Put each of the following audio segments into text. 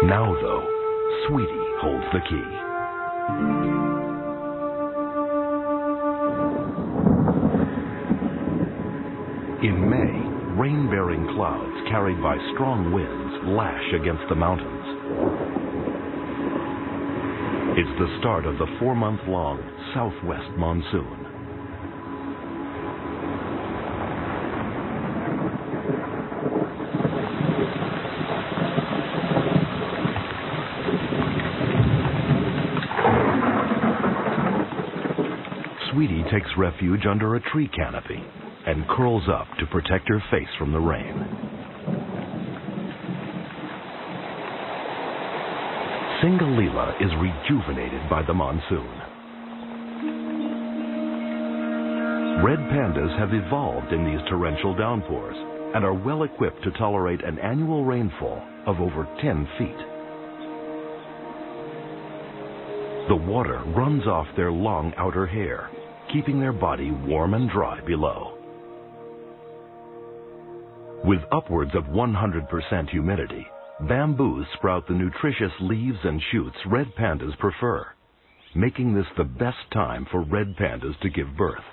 Now, though, Sweetie holds the key. In May, rain-bearing clouds carried by strong winds lash against the mountains. It's the start of the 4-month-long southwest monsoon. Sweetie takes refuge under a tree canopy and curls up to protect her face from the rain. Singalila is rejuvenated by the monsoon. Red pandas have evolved in these torrential downpours and are well equipped to tolerate an annual rainfall of over 10 feet. The water runs off their long outer hair, keeping their body warm and dry below. With upwards of 100% humidity, bamboos sprout the nutritious leaves and shoots red pandas prefer, making this the best time for red pandas to give birth.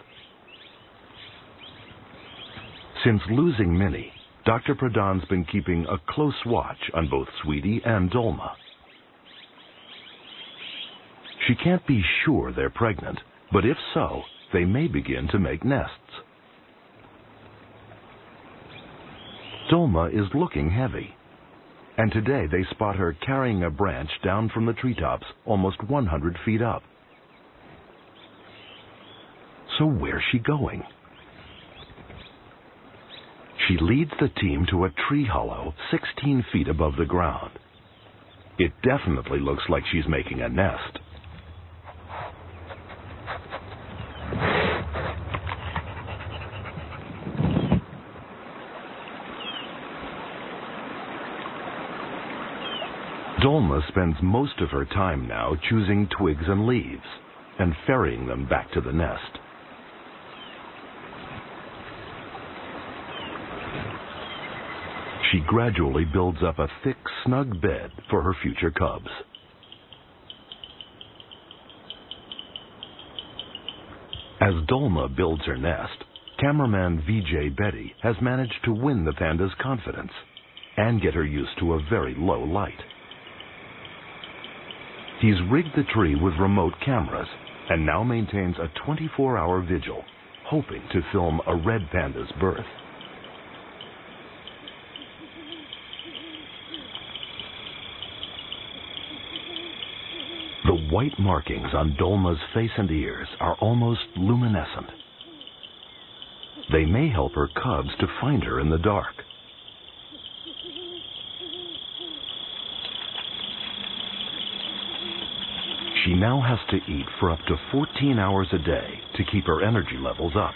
Since losing Minnie, Dr. Pradhan's been keeping a close watch on both Sweetie and Dolma. She can't be sure they're pregnant, but if so, they may begin to make nests. Dolma is looking heavy, and today they spot her carrying a branch down from the treetops almost 100 feet up. So where's she going? She leads the team to a tree hollow 16 feet above the ground. It definitely looks like she's making a nest. Dolma spends most of her time now choosing twigs and leaves and ferrying them back to the nest. She gradually builds up a thick, snug bed for her future cubs. As Dolma builds her nest, cameraman VJ Betty has managed to win the panda's confidence and get her used to a very low light. He's rigged the tree with remote cameras and now maintains a 24-hour vigil, hoping to film a red panda's birth. The white markings on Dolma's face and ears are almost luminescent. They may help her cubs to find her in the dark. She now has to eat for up to 14 hours a day to keep her energy levels up.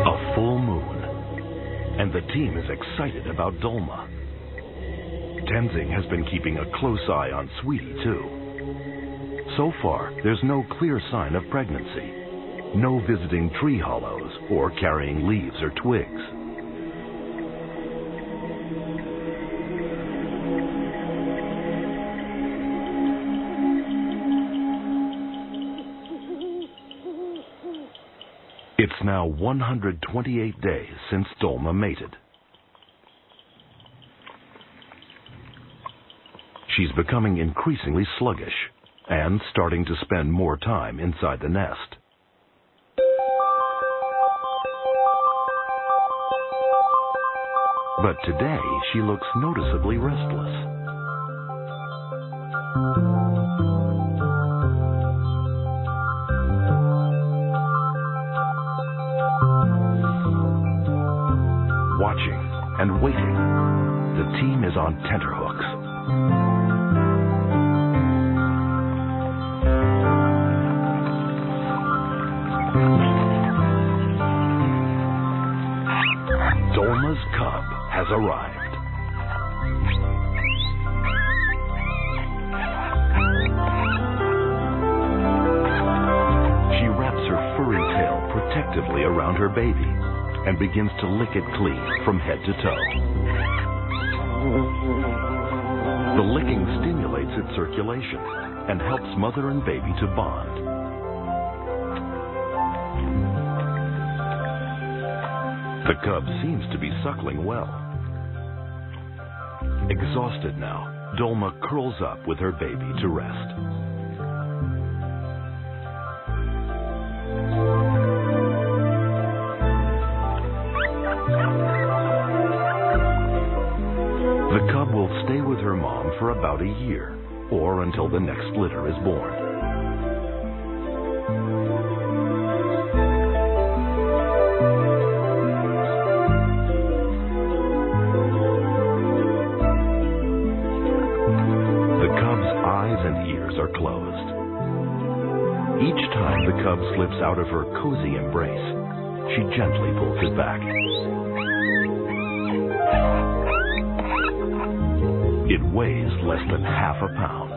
A full moon, and the team is excited about Dolma. Tenzing has been keeping a close eye on Sweetie, too. So far, there's no clear sign of pregnancy, no visiting tree hollows or carrying leaves or twigs. It's now 128 days since Dolma mated. She's becoming increasingly sluggish and starting to spend more time inside the nest. But today she looks noticeably restless. Watching and waiting, the team is on tenterhooks. Dolma's cub has arrived. protectively around her baby and begins to lick it clean from head to toe. The licking stimulates its circulation and helps mother and baby to bond. The cub seems to be suckling well. Exhausted now, Dolma curls up with her baby to rest. The cub will stay with her mom for about a year, or until the next litter is born. Closed. Each time the cub slips out of her cozy embrace, she gently pulls it back. It weighs less than half a pound.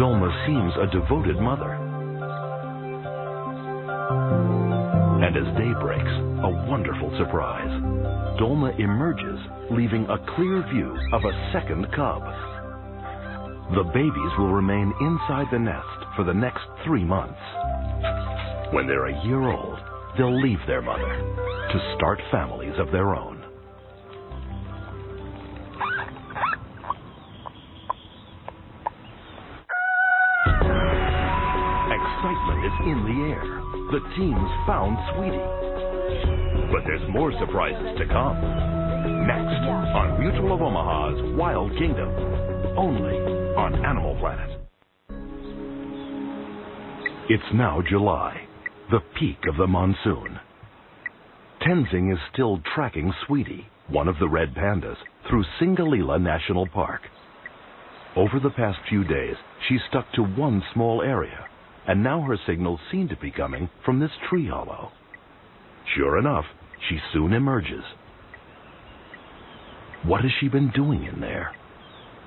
Dolma seems a devoted mother. And as day breaks, a wonderful surprise. Dolma emerges, leaving a clear view of a second cub. The babies will remain inside the nest for the next 3 months. When they're a year old, they'll leave their mother to start families of their own. Excitement is in the air. The team's found Sweetie. But there's more surprises to come. Next on Mutual of Omaha's Wild Kingdom, only on Animal Planet. It's now July, the peak of the monsoon. Tenzing is still tracking Sweetie, one of the red pandas, through Singalila National Park. Over the past few days, she's stuck to one small area, and now her signals seem to be coming from this tree hollow. Sure enough, she soon emerges. What has she been doing in there?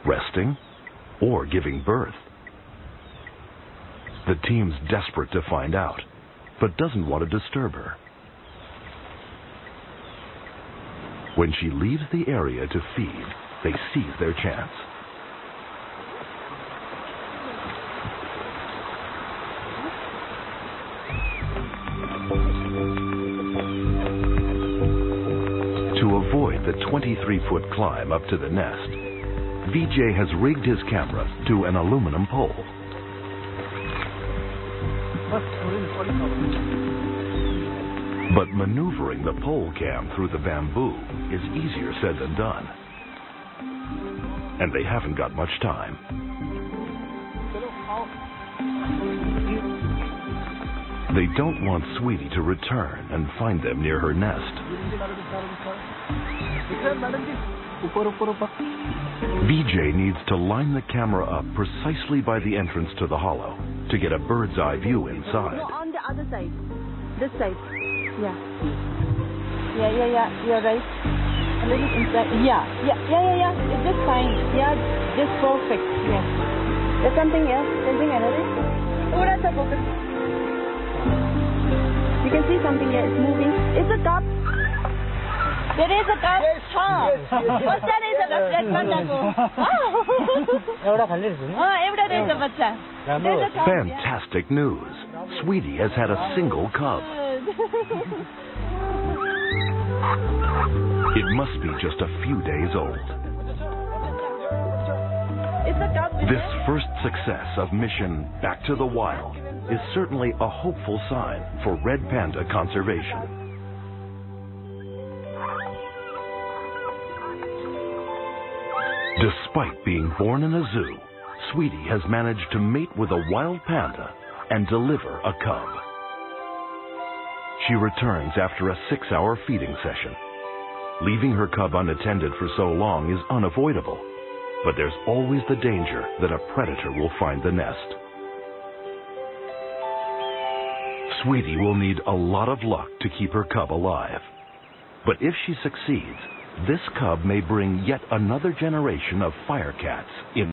Resting or giving birth? The team's desperate to find out, but doesn't want to disturb her. When she leaves the area to feed, they seize their chance. To avoid the 23-foot climb up to the nest, VJ has rigged his camera to an aluminum pole. But maneuvering the pole cam through the bamboo is easier said than done. And they haven't got much time. They don't want Sweetie to return and find them near her nest. VJ needs to line the camera up precisely by the entrance to the hollow to get a bird's eye view inside. No, on the other side. This side. Yeah. You're right. A little inside. Yeah. It's just fine. Yeah, just perfect. Yeah. There's something else. Something another. You can see something here. It's moving. It's a cup. There is a cup. Yes. What's that? Is a red panda. Fantastic news. Sweetie has had a single cub. It must be just a few days old. This first success of mission Back to the Wild is certainly a hopeful sign for red panda conservation. Despite being born in a zoo, Sweetie has managed to mate with a wild panda and deliver a cub. She returns after a 6-hour feeding session. Leaving her cub unattended for so long is unavoidable, but there's always the danger that a predator will find the nest. Sweetie will need a lot of luck to keep her cub alive. But if she succeeds, this cub may bring yet another generation of firecats in